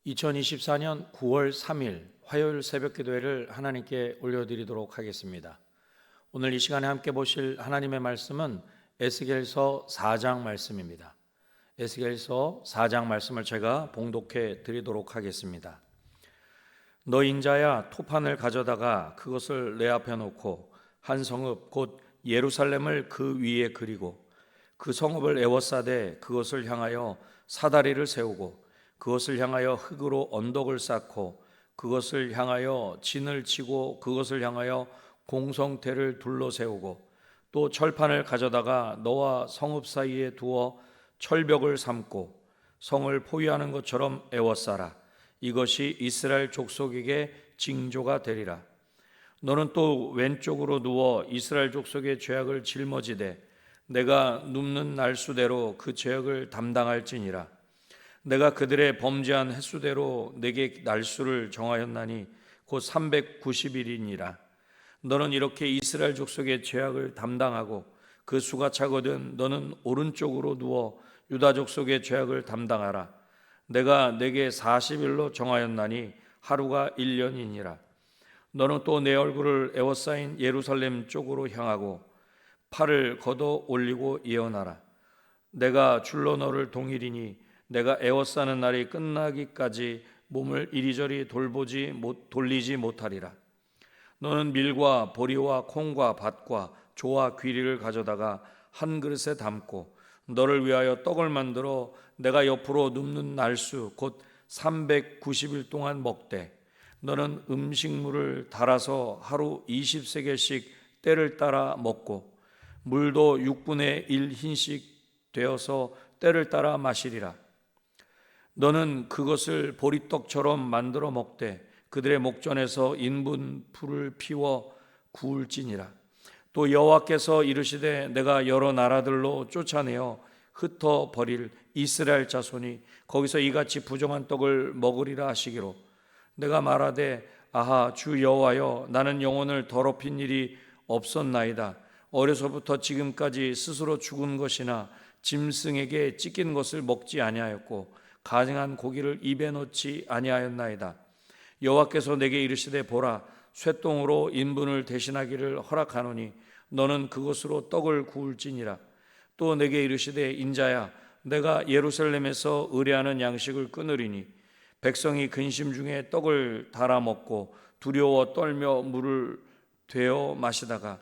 2024년 9월 3일 화요일 새벽 기도회를 하나님께 올려드리도록 하겠습니다. 오늘 이 시간에 함께 보실 하나님의 말씀은 에스겔서 4장 말씀입니다. 에스겔서 4장 말씀을 제가 봉독해 드리도록 하겠습니다. 너 인자야, 토판을 가져다가 그것을 내 앞에 놓고 한 성읍 곧 예루살렘을 그 위에 그리고 그 성읍을 에워싸되 그것을 향하여 사다리를 세우고 그것을 향하여 흙으로 언덕을 쌓고 그것을 향하여 진을 치고 그것을 향하여 공성태를 둘러 세우고 또 철판을 가져다가 너와 성읍 사이에 두어 철벽을 삼고 성을 포위하는 것처럼 에워싸라. 이것이 이스라엘 족속에게 징조가 되리라. 너는 또 왼쪽으로 누워 이스라엘 족속의 죄악을 짊어지되 내가 눕는 날수대로 그 죄악을 담당할지니라. 내가 그들의 범죄한 횟수대로 내게 날수를 정하였나니 곧 390일이니라. 너는 이렇게 이스라엘 족속의 죄악을 담당하고 그 수가 차거든 너는 오른쪽으로 누워 유다 족속의 죄악을 담당하라. 내가 내게 40일로 정하였나니 하루가 1년이니라. 너는 또 내 얼굴을 에워싸인 예루살렘 쪽으로 향하고 팔을 걷어 올리고 예언하라. 내가 줄로 너를 동일이니 내가 에워싸는 날이 끝나기까지 몸을 이리저리 돌리지 못하리라. 너는 밀과 보리와 콩과 밭과 조와 귀리를 가져다가 한 그릇에 담고 너를 위하여 떡을 만들어 내가 옆으로 눕는 날수 곧 390일 동안 먹되 너는 음식물을 달아서 하루 20세겔씩 때를 따라 먹고 물도 6분의 1 흰씩 되어서 때를 따라 마시리라. 너는 그것을 보리떡처럼 만들어 먹되 그들의 목전에서 인분 불을 피워 구울지니라. 또 여호와께서 이르시되 내가 여러 나라들로 쫓아내어 흩어 버릴 이스라엘 자손이 거기서 이같이 부정한 떡을 먹으리라 하시기로 내가 말하되 아하 주 여호와여 나는 영혼을 더럽힌 일이 없었나이다. 어려서부터 지금까지 스스로 죽은 것이나 짐승에게 찢긴 것을 먹지 아니하였고 가증한 고기를 입에 넣지 아니하였나이다. 여호와께서 내게 이르시되 보라 쇠똥으로 인분을 대신하기를 허락하노니 너는 그것으로 떡을 구울지니라. 또 내게 이르시되 인자야 내가 예루살렘에서 의뢰하는 양식을 끊으리니 백성이 근심 중에 떡을 달아 먹고 두려워 떨며 물을 되어 마시다가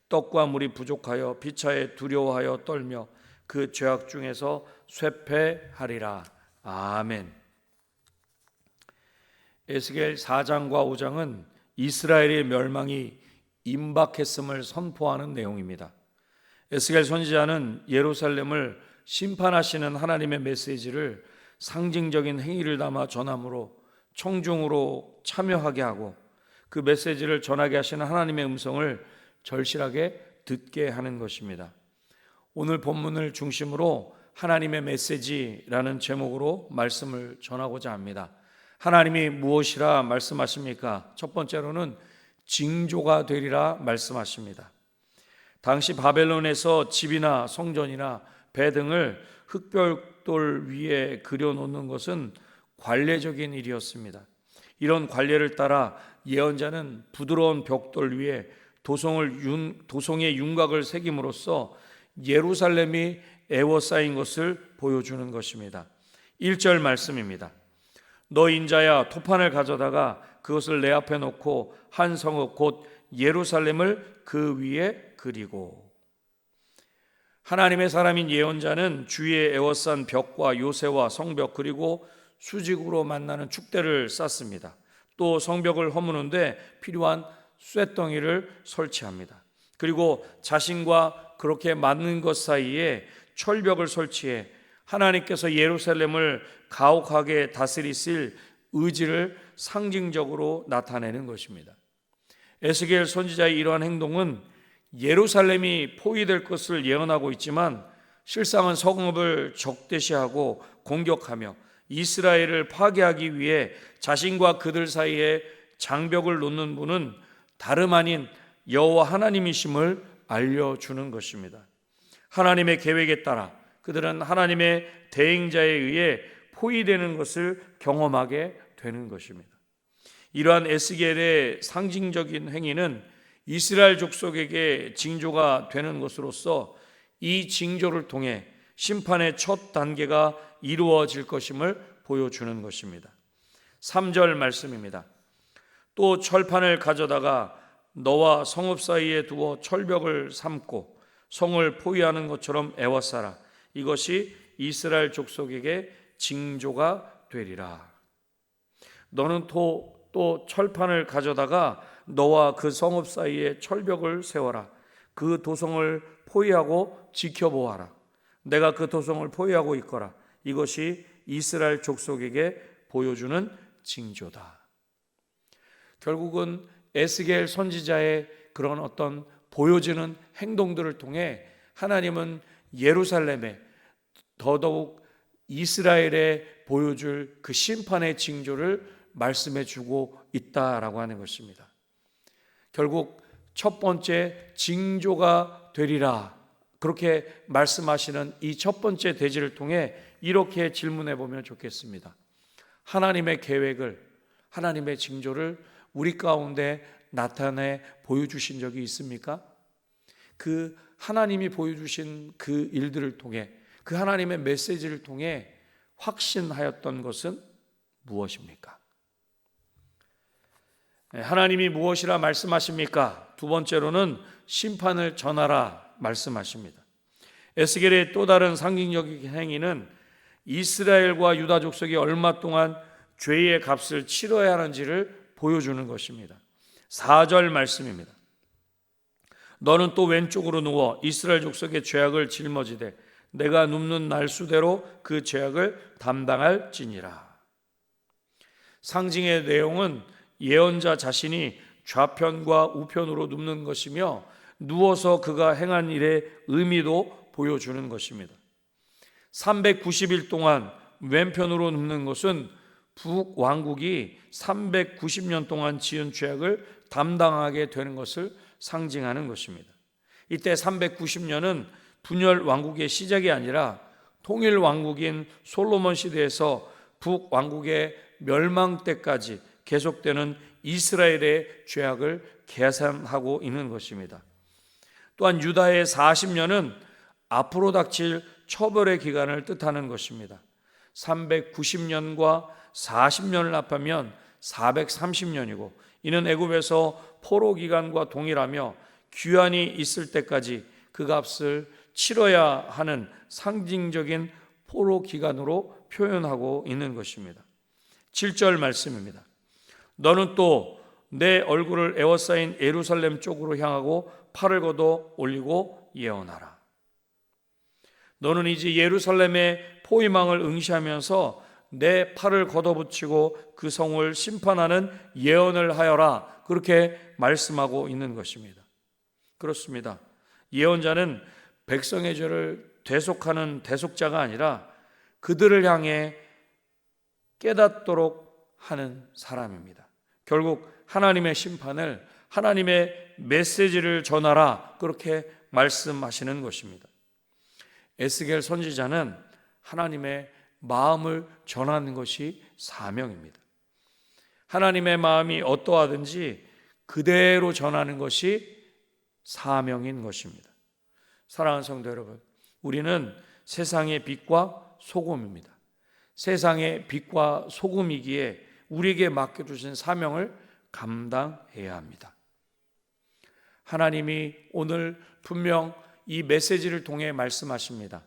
떡과 물이 부족하여 피차에 두려워하여 떨며 그 죄악 중에서 쇠폐하리라. 아멘. 에스겔 4장과 5장은 이스라엘의 멸망이 임박했음을 선포하는 내용입니다. 에스겔 선지자는 예루살렘을 심판하시는 하나님의 메시지를 상징적인 행위를 담아 전함으로 청중으로 참여하게 하고 그 메시지를 전하게 하시는 하나님의 음성을 절실하게 듣게 하는 것입니다. 오늘 본문을 중심으로 하나님의 메시지라는 제목으로 말씀을 전하고자 합니다. 하나님이 무엇이라 말씀하십니까? 첫 번째로는 징조가 되리라 말씀하십니다. 당시 바벨론에서 집이나 성전이나 배 등을 흙벽돌 위에 그려놓는 것은 관례적인 일이었습니다. 이런 관례를 따라 예언자는 부드러운 벽돌 위에 도성의 윤곽을 새김으로써 예루살렘이 에워싸인 것을 보여주는 것입니다. 1절 말씀입니다. 너 인자야 토판을 가져다가 그것을 내 앞에 놓고 한 성읍 곧 예루살렘을 그 위에 그리고. 하나님의 사람인 예언자는 주위에 에워싼 벽과 요새와 성벽 그리고 수직으로 만나는 축대를 쌓습니다. 또 성벽을 허무는데 필요한 쇠덩이를 설치합니다. 그리고 자신과 그렇게 맞는 것 사이에 철벽을 설치해 하나님께서 예루살렘을 가혹하게 다스리실 의지를 상징적으로 나타내는 것입니다. 에스겔 선지자의 이러한 행동은 예루살렘이 포위될 것을 예언하고 있지만 실상은 성읍을 적대시하고 공격하며 이스라엘을 파괴하기 위해 자신과 그들 사이에 장벽을 놓는 분은 다름 아닌 여호와 하나님이심을 알려주는 것입니다. 하나님의 계획에 따라 그들은 하나님의 대행자에 의해 포위되는 것을 경험하게 되는 것입니다. 이러한 에스겔의 상징적인 행위는 이스라엘 족속에게 징조가 되는 것으로서 이 징조를 통해 심판의 첫 단계가 이루어질 것임을 보여주는 것입니다. 3절 말씀입니다. 또 철판을 가져다가 너와 성읍 사이에 두어 철벽을 삼고 성을 포위하는 것처럼 애워싸라. 이것이 이스라엘 족속에게 징조가 되리라. 너는 또 철판을 가져다가 너와 그 성읍 사이에 철벽을 세워라. 그 도성을 포위하고 지켜보아라. 내가 그 도성을 포위하고 있거라. 이것이 이스라엘 족속에게 보여주는 징조다. 결국은 에스겔 선지자의 그런 어떤 보여지는 행동들을 통해 하나님은 예루살렘에 더더욱 이스라엘에 보여줄 그 심판의 징조를 말씀해 주고 있다라고 하는 것입니다. 결국 첫 번째 징조가 되리라 그렇게 말씀하시는 이 첫 번째 대지를 통해 이렇게 질문해 보면 좋겠습니다. 하나님의 계획을, 하나님의 징조를 우리 가운데 나타내 보여주신 적이 있습니까? 그 하나님이 보여주신 그 일들을 통해, 그 하나님의 메시지를 통해 확신하였던 것은 무엇입니까? 하나님이 무엇이라 말씀하십니까? 두 번째로는 심판을 전하라 말씀하십니다. 에스겔의 또 다른 상징적인 행위는 이스라엘과 유다 족속이 얼마 동안 죄의 값을 치러야 하는지를 보여주는 것입니다. 4절 말씀입니다. 너는 또 왼쪽으로 누워 이스라엘 족속의 죄악을 짊어지되 내가 눕는 날수대로 그 죄악을 담당할지니라. 상징의 내용은 예언자 자신이 좌편과 우편으로 눕는 것이며 누워서 그가 행한 일의 의미도 보여주는 것입니다. 390일 동안 왼편으로 눕는 것은 북왕국이 390년 동안 지은 죄악을 담당하게 되는 것을 상징하는 것입니다. 이때 390년은 분열 왕국의 시작이 아니라 통일 왕국인 솔로몬 시대에서 북왕국의 멸망 때까지 계속되는 이스라엘의 죄악을 계산하고 있는 것입니다. 또한 유다의 40년은 앞으로 닥칠 처벌의 기간을 뜻하는 것입니다. 390년과 40년을 합하면 430년이고 이는 애굽에서 포로 기간과 동일하며 귀환이 있을 때까지 그 값을 치러야 하는 상징적인 포로 기간으로 표현하고 있는 것입니다. 7절 말씀입니다. 너는 또 내 얼굴을 에워싸인 예루살렘 쪽으로 향하고 팔을 걷어 올리고 예언하라. 너는 이제 예루살렘의 포위망을 응시하면서 내 팔을 걷어붙이고 그 성을 심판하는 예언을 하여라. 그렇게 말씀하고 있는 것입니다. 그렇습니다. 예언자는 백성의 죄를 대속하는 대속자가 아니라 그들을 향해 깨닫도록 하는 사람입니다. 결국 하나님의 심판을, 하나님의 메시지를 전하라 그렇게 말씀하시는 것입니다. 에스겔 선지자는 하나님의 마음을 전하는 것이 사명입니다. 하나님의 마음이 어떠하든지 그대로 전하는 것이 사명인 것입니다. 사랑하는 성도 여러분, 우리는 세상의 빛과 소금입니다. 세상의 빛과 소금이기에 우리에게 맡겨주신 사명을 감당해야 합니다. 하나님이 오늘 분명 이 메시지를 통해 말씀하십니다.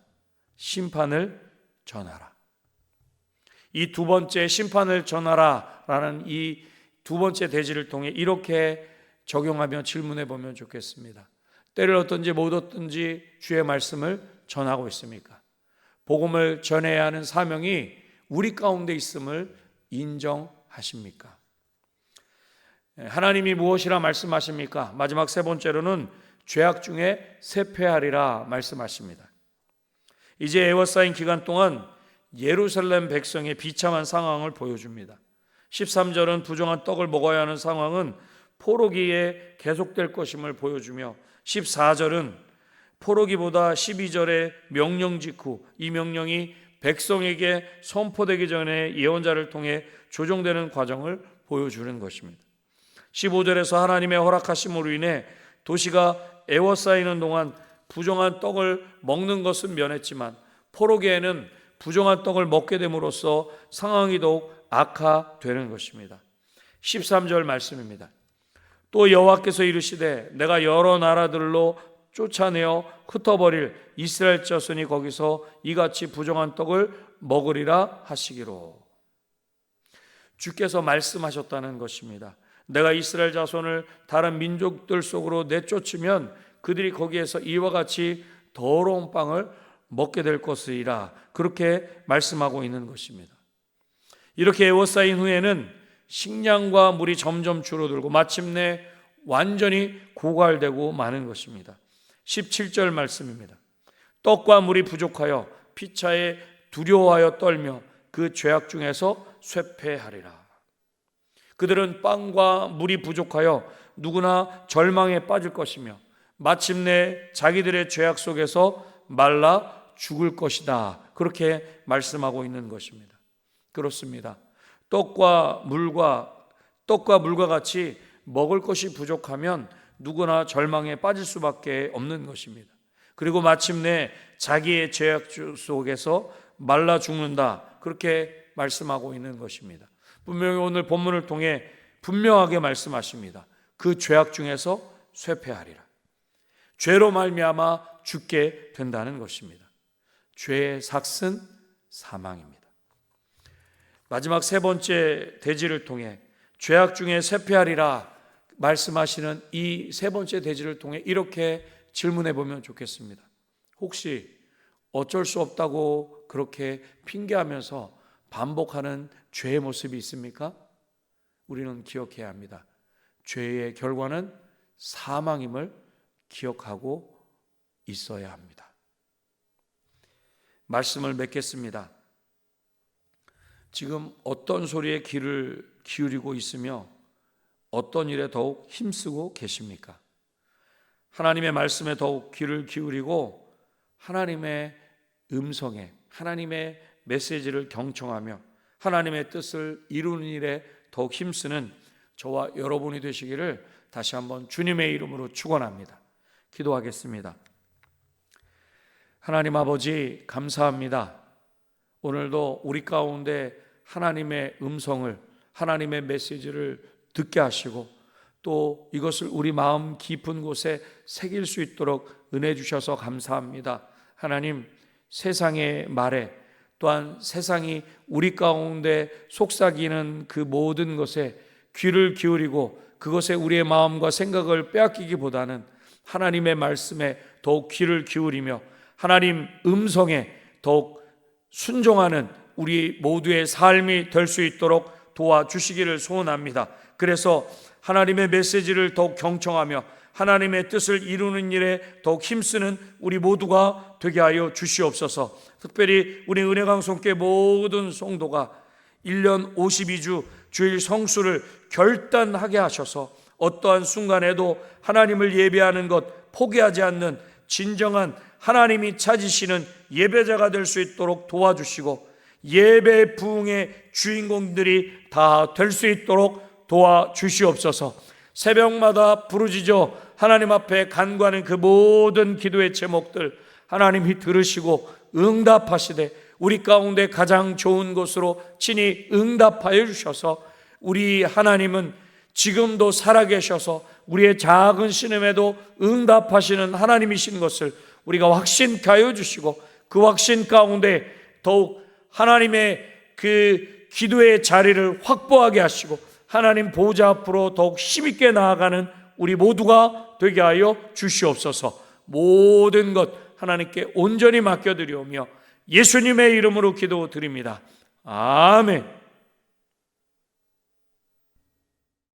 심판을 전하라. 이 두 번째 심판을 전하라 라는 이 두 번째 대지를 통해 이렇게 적용하며 질문해 보면 좋겠습니다. 때를 얻든지 못 얻든지 주의 말씀을 전하고 있습니까? 복음을 전해야 하는 사명이 우리 가운데 있음을 인정하십니까? 하나님이 무엇이라 말씀하십니까? 마지막 세 번째로는 죄악 중에 세폐하리라 말씀하십니다. 이제 에워싸인 기간 동안 예루살렘 백성의 비참한 상황을 보여줍니다. 13절은 부정한 떡을 먹어야 하는 상황은 포로기에 계속될 것임을 보여주며 14절은 포로기보다 12절의 명령 직후 이 명령이 백성에게 선포되기 전에 예언자를 통해 조정되는 과정을 보여주는 것입니다. 15절에서 하나님의 허락하심으로 인해 도시가 애워싸이는 동안 부정한 떡을 먹는 것은 면했지만 포로기에는 부정한 떡을 먹게 됨으로써 상황이 더욱 악화되는 것입니다. 13절 말씀입니다. 또 여호와께서 이르시되 내가 여러 나라들로 쫓아내어 흩어버릴 이스라엘 자손이 거기서 이같이 부정한 떡을 먹으리라 하시기로. 주께서 말씀하셨다는 것입니다. 내가 이스라엘 자손을 다른 민족들 속으로 내쫓으면 그들이 거기에서 이와 같이 더러운 빵을 먹게 될 것이라, 그렇게 말씀하고 있는 것입니다. 이렇게 에워싸인 후에는 식량과 물이 점점 줄어들고 마침내 완전히 고갈되고 마는 것입니다. 17절 말씀입니다. 떡과 물이 부족하여 피차에 두려워하여 떨며 그 죄악 중에서 쇠폐하리라. 그들은 빵과 물이 부족하여 누구나 절망에 빠질 것이며 마침내 자기들의 죄악 속에서 말라 죽을 것이다, 그렇게 말씀하고 있는 것입니다. 그렇습니다. 떡과 물과 같이 먹을 것이 부족하면 누구나 절망에 빠질 수밖에 없는 것입니다. 그리고 마침내 자기의 죄악 속에서 말라 죽는다, 그렇게 말씀하고 있는 것입니다. 분명히 오늘 본문을 통해 분명하게 말씀하십니다. 그 죄악 중에서 쇠폐하리라. 죄로 말미암아 죽게 된다는 것입니다. 죄의 삭은 사망입니다. 마지막 세 번째 대지를 통해 죄악 중에 쇠폐하리라 말씀하시는 이 세 번째 대지를 통해 이렇게 질문해 보면 좋겠습니다. 혹시 어쩔 수 없다고 그렇게 핑계하면서 반복하는 죄의 모습이 있습니까? 우리는 기억해야 합니다. 죄의 결과는 사망임을 기억하고 있어야 합니다. 말씀을 맺겠습니다. 지금 어떤 소리에 귀를 기울이고 있으며 어떤 일에 더욱 힘쓰고 계십니까? 하나님의 말씀에 더욱 귀를 기울이고 하나님의 음성에, 하나님의 메시지를 경청하며 하나님의 뜻을 이루는 일에 더욱 힘쓰는 저와 여러분이 되시기를 다시 한번 주님의 이름으로 축원합니다. 기도하겠습니다. 하나님 아버지, 감사합니다. 오늘도 우리 가운데 하나님의 음성을, 하나님의 메시지를 듣게 하시고 또 이것을 우리 마음 깊은 곳에 새길 수 있도록 은혜 주셔서 감사합니다. 하나님, 세상의 말에 또한 세상이 우리 가운데 속삭이는 그 모든 것에 귀를 기울이고 그것에 우리의 마음과 생각을 빼앗기기보다는 하나님의 말씀에 더욱 귀를 기울이며 하나님 음성에 더욱 순종하는 우리 모두의 삶이 될 수 있도록 도와주시기를 소원합니다. 그래서 하나님의 메시지를 더욱 경청하며 하나님의 뜻을 이루는 일에 더욱 힘쓰는 우리 모두가 되게 하여 주시옵소서. 특별히 우리 은혜강성교회 모든 성도가 1년 52주 주일 성수를 결단하게 하셔서 어떠한 순간에도 하나님을 예배하는 것 포기하지 않는 진정한 하나님이 찾으시는 예배자가 될 수 있도록 도와주시고 예배 부흥의 주인공들이 다 될 수 있도록 도와주시옵소서. 새벽마다 부르짖어 하나님 앞에 간구하는 그 모든 기도의 제목들 하나님이 들으시고 응답하시되 우리 가운데 가장 좋은 것으로 친히 응답하여 주셔서 우리 하나님은 지금도 살아계셔서 우리의 작은 신음에도 응답하시는 하나님이신 것을 우리가 확신케 하여 주시고 그 확신 가운데 더욱 하나님의 그 기도의 자리를 확보하게 하시고 하나님 보좌 앞으로 더욱 힘있게 나아가는 우리 모두가 되게 하여 주시옵소서. 모든 것 하나님께 온전히 맡겨드리오며 예수님의 이름으로 기도드립니다. 아멘.